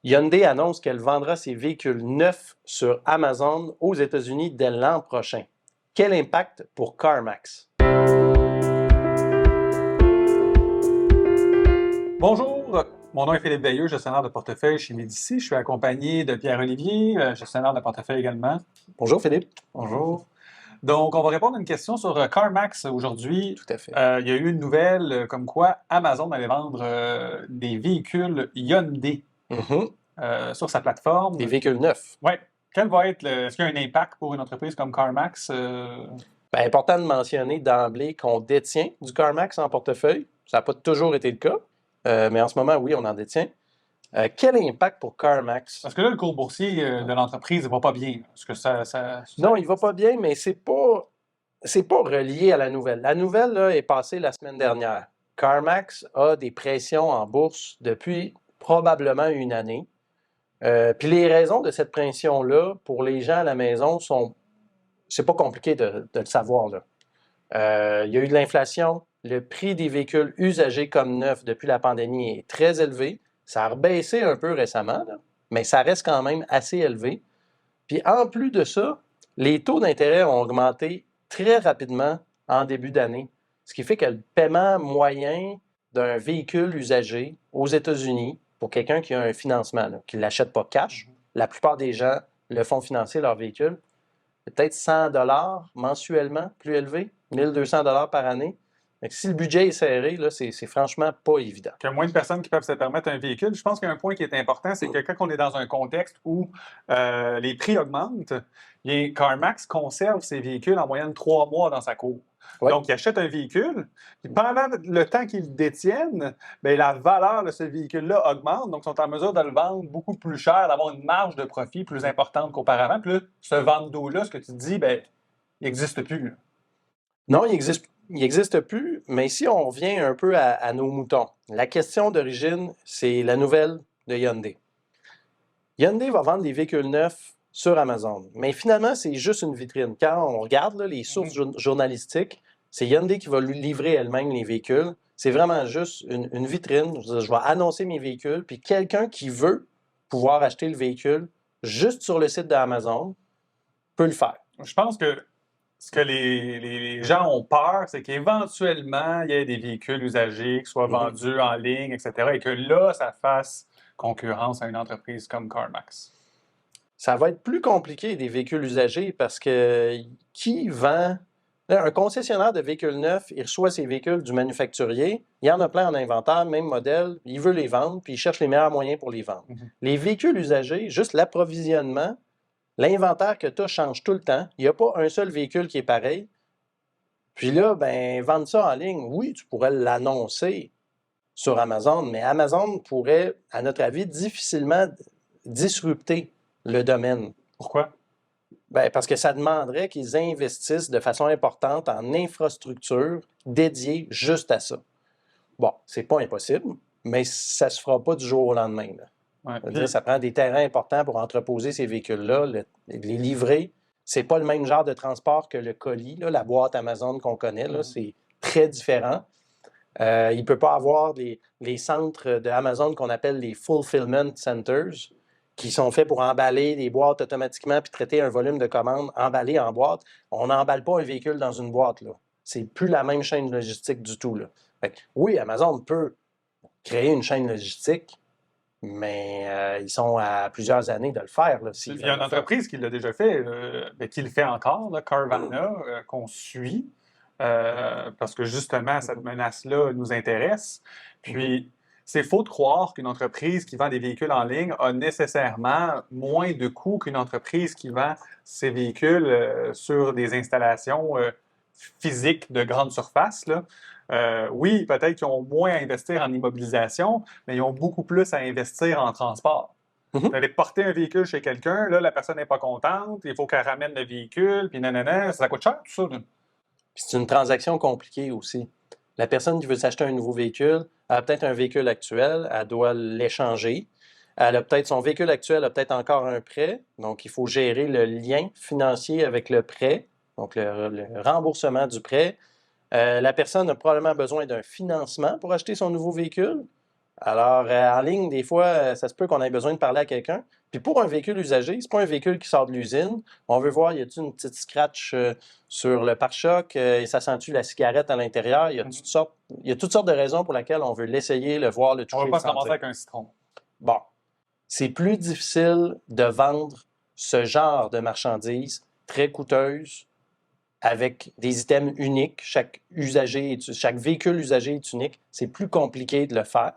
Hyundai annonce qu'elle vendra ses véhicules neufs sur Amazon aux États-Unis dès l'an prochain. Quel impact pour CarMax? Bonjour, mon nom est Philippe Veilleux, gestionnaire de portefeuille chez Médici. Je suis accompagné de Pierre-Olivier, gestionnaire de portefeuille également. Bonjour Philippe. Bonjour. Donc, on va répondre à une question sur CarMax aujourd'hui. Tout à fait. Il y a eu une nouvelle comme quoi Amazon allait vendre des véhicules Hyundai sur sa plateforme. Des véhicules neufs. Oui. Quel va être est-ce qu'il y a un impact pour une entreprise comme CarMax? Bien, important de mentionner d'emblée qu'on détient du CarMax en portefeuille. Ça n'a pas toujours été le cas, mais en ce moment, oui, on en détient. Quel impact pour CarMax? Parce que là, le cours boursier de l'entreprise ne va pas bien. Est-ce que Non, il ne va pas bien, mais c'est pas relié à la nouvelle. La nouvelle là, est passée la semaine dernière. CarMax a des pressions en bourse depuis probablement une année. Puis les raisons de cette pression-là, pour les gens à la maison, c'est pas compliqué de le savoir, là. Il y a eu de l'inflation. Le prix des véhicules usagés comme neufs depuis la pandémie est très élevé. Ça a rebaissé un peu récemment, là, mais ça reste quand même assez élevé. Puis en plus de ça, les taux d'intérêt ont augmenté très rapidement en début d'année, ce qui fait que le paiement moyen d'un véhicule usagé aux États-Unis, pour quelqu'un qui a un financement, là, qui ne l'achète pas cash, la plupart des gens le font financer leur véhicule, peut-être 100 mensuellement, plus élevé, 1200 par année. Donc, si le budget est serré, là, c'est franchement pas évident. Il y a moins de personnes qui peuvent se permettre un véhicule. Je pense qu'il y a un point qui est important, c'est que quand on est dans un contexte où les prix augmentent, CarMax conserve ses véhicules en moyenne 3 mois dans sa cour. Ouais. Donc, ils achètent un véhicule, puis pendant le temps qu'ils le détiennent, bien, la valeur de ce véhicule-là augmente, donc ils sont en mesure de le vendre beaucoup plus cher, d'avoir une marge de profit plus importante qu'auparavant. Puis là, ce vente-dos-là, ce que tu te dis, bien, il n'existe plus, là. Non, il n'existe plus, mais ici, on revient un peu à nos moutons. La question d'origine, c'est la nouvelle de Hyundai. Hyundai va vendre des véhicules neufs sur Amazon, mais finalement, c'est juste une vitrine. Quand on regarde là, les sources journalistiques, c'est Hyundai qui va livrer elle-même les véhicules. C'est vraiment juste une vitrine. Je vais annoncer mes véhicules, puis quelqu'un qui veut pouvoir acheter le véhicule juste sur le site d'Amazon peut le faire. Je pense que ce que les gens ont peur, c'est qu'éventuellement, il y ait des véhicules usagés qui soient vendus en ligne, etc., et que là, ça fasse concurrence à une entreprise comme CarMax. Ça va être plus compliqué des véhicules usagés parce que qui vend? Là, un concessionnaire de véhicules neufs, il reçoit ses véhicules du manufacturier, il y en a plein en inventaire, même modèle, il veut les vendre, puis il cherche les meilleurs moyens pour les vendre. Les véhicules usagés, juste l'approvisionnement, l'inventaire que tu as change tout le temps. Il n'y a pas un seul véhicule qui est pareil. Puis là, ben, vendre ça en ligne, oui, tu pourrais l'annoncer sur Amazon, mais Amazon pourrait, à notre avis, difficilement disrupter le domaine. Pourquoi? Ben, parce que ça demanderait qu'ils investissent de façon importante en infrastructure dédiée juste à ça. Bon, c'est pas impossible, mais ça ne se fera pas du jour au lendemain, là. Ouais. Ça prend des terrains importants pour entreposer ces véhicules-là, les livrer. C'est pas le même genre de transport que le colis, là, la boîte Amazon qu'on connaît. Là, c'est très différent. Il ne peut pas avoir les centres d'Amazon qu'on appelle les Fulfillment Centers, qui sont faits pour emballer les boîtes automatiquement puis traiter un volume de commandes emballé en boîte. On n'emballe pas un véhicule dans une boîte, là. C'est plus la même chaîne logistique du tout, là. Fait que, oui, Amazon peut créer une chaîne logistique, mais ils sont à plusieurs années de le faire, là, Il y a une entreprise qui l'a déjà fait, mais qui le fait encore, là, Carvana, qu'on suit, parce que justement, cette menace-là nous intéresse. Puis, c'est faux de croire qu'une entreprise qui vend des véhicules en ligne a nécessairement moins de coûts qu'une entreprise qui vend ses véhicules sur des installations physiques de grande surface, là. Oui, peut-être qu'ils ont moins à investir en immobilisation, mais ils ont beaucoup plus à investir en transport. Vous allez porter un véhicule chez quelqu'un, là, la personne n'est pas contente, il faut qu'elle ramène le véhicule, puis nanana, ça coûte cher, tout ça, là. Puis c'est une transaction compliquée aussi. La personne qui veut s'acheter un nouveau véhicule, elle a peut-être un véhicule actuel, elle doit l'échanger. Elle a peut-être son véhicule actuel, a peut-être encore un prêt, donc il faut gérer le lien financier avec le prêt, donc le remboursement du prêt. La personne a probablement besoin d'un financement pour acheter son nouveau véhicule. Alors, en ligne, des fois, ça se peut qu'on ait besoin de parler à quelqu'un. Puis pour un véhicule usagé, c'est pas un véhicule qui sort de l'usine. On veut voir, y a-t-il une petite scratch sur le pare-choc et ça sent-tu la cigarette à l'intérieur? Il y a toutes sortes de raisons pour lesquelles on veut l'essayer, le voir, le On toucher, va pas le se ramasser sentir. avec un citron. Bon, c'est plus difficile de vendre ce genre de marchandises très coûteuses avec des items uniques. Chaque véhicule usagé est unique. C'est plus compliqué de le faire.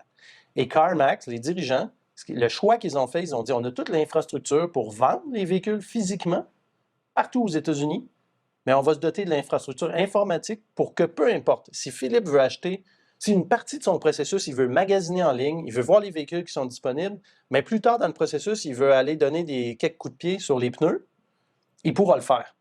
Et CarMax, les dirigeants, le choix qu'ils ont fait, ils ont dit on a toute l'infrastructure pour vendre les véhicules physiquement partout aux États-Unis, mais on va se doter de l'infrastructure informatique pour que peu importe, si Philippe veut acheter, si une partie de son processus, il veut magasiner en ligne, il veut voir les véhicules qui sont disponibles, mais plus tard dans le processus, il veut aller donner quelques coups de pied sur les pneus, il pourra le faire.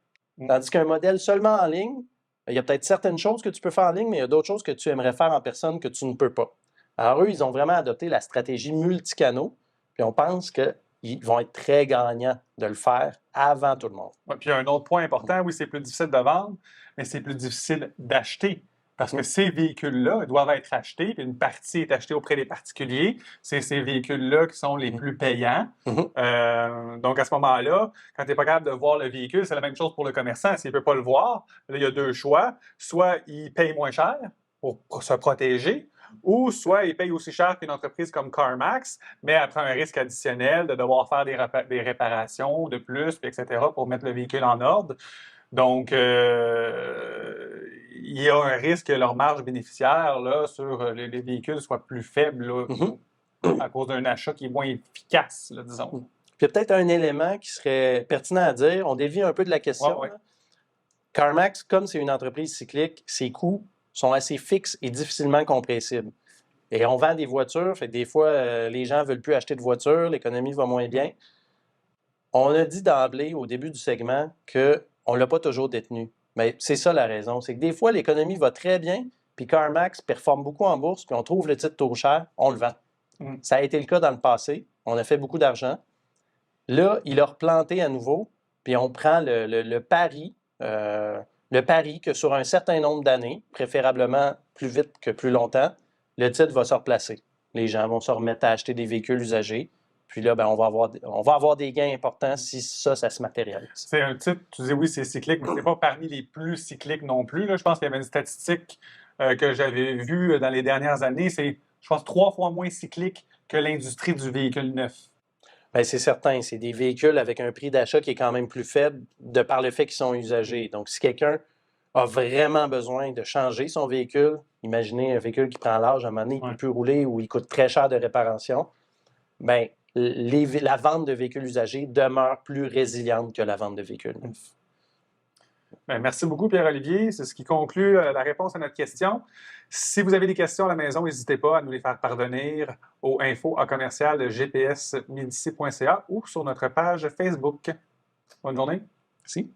Tandis qu'un modèle seulement en ligne, il y a peut-être certaines choses que tu peux faire en ligne, mais il y a d'autres choses que tu aimerais faire en personne que tu ne peux pas. Alors eux, ils ont vraiment adopté la stratégie multicanaux, puis on pense qu'ils vont être très gagnants de le faire avant tout le monde. Ouais, puis un autre point important, oui, c'est plus difficile de vendre, mais c'est plus difficile d'acheter. Parce que ces véhicules-là doivent être achetés, puis une partie est achetée auprès des particuliers. C'est ces véhicules-là qui sont les plus payants. Donc, à ce moment-là, quand tu n'es pas capable de voir le véhicule, c'est la même chose pour le commerçant. S'il ne peut pas le voir, là, il y a deux choix. Soit il paye moins cher pour se protéger, ou soit il paye aussi cher qu'une entreprise comme CarMax, mais elle prend un risque additionnel de devoir faire des réparations de plus, puis etc., pour mettre le véhicule en ordre. Donc, il y a un risque que leur marge bénéficiaire là, sur les véhicules soit plus faible là, à cause d'un achat qui est moins efficace, là, disons. Puis il y a peut-être un élément qui serait pertinent à dire. On dévie un peu de la question. Ouais. CarMax, comme c'est une entreprise cyclique, ses coûts sont assez fixes et difficilement compressibles. Et on vend des voitures, fait que des fois, les gens ne veulent plus acheter de voitures, l'économie va moins bien. On a dit d'emblée, au début du segment, qu'on ne l'a pas toujours détenu. Mais c'est ça la raison. C'est que des fois, l'économie va très bien, puis CarMax performe beaucoup en bourse, puis on trouve le titre trop cher, on le vend. Ça a été le cas dans le passé. On a fait beaucoup d'argent. Là, il a replanté à nouveau, puis on prend le pari que sur un certain nombre d'années, préférablement plus vite que plus longtemps, le titre va se replacer. Les gens vont se remettre à acheter des véhicules usagés. Puis là, ben, on va avoir des gains importants si ça se matérialise. C'est un titre, tu dis oui, c'est cyclique, mais c'est pas parmi les plus cycliques non plus. Là. Je pense qu'il y avait une statistique que j'avais vue dans les dernières années. C'est, je pense, 3 fois moins cyclique que l'industrie du véhicule neuf. Bien, c'est certain. C'est des véhicules avec un prix d'achat qui est quand même plus faible de par le fait qu'ils sont usagés. Donc, si quelqu'un a vraiment besoin de changer son véhicule, imaginez un véhicule qui prend l'âge, à un moment donné, il ne peut plus rouler ou il coûte très cher de réparation, bien, la vente de véhicules usagés demeure plus résiliente que la vente de véhicules neufs. Bien, merci beaucoup, Pierre-Olivier. C'est ce qui conclut la réponse à notre question. Si vous avez des questions à la maison, n'hésitez pas à nous les faire parvenir au info@gpsmedici.ca ou sur notre page Facebook. Bonne journée. Merci.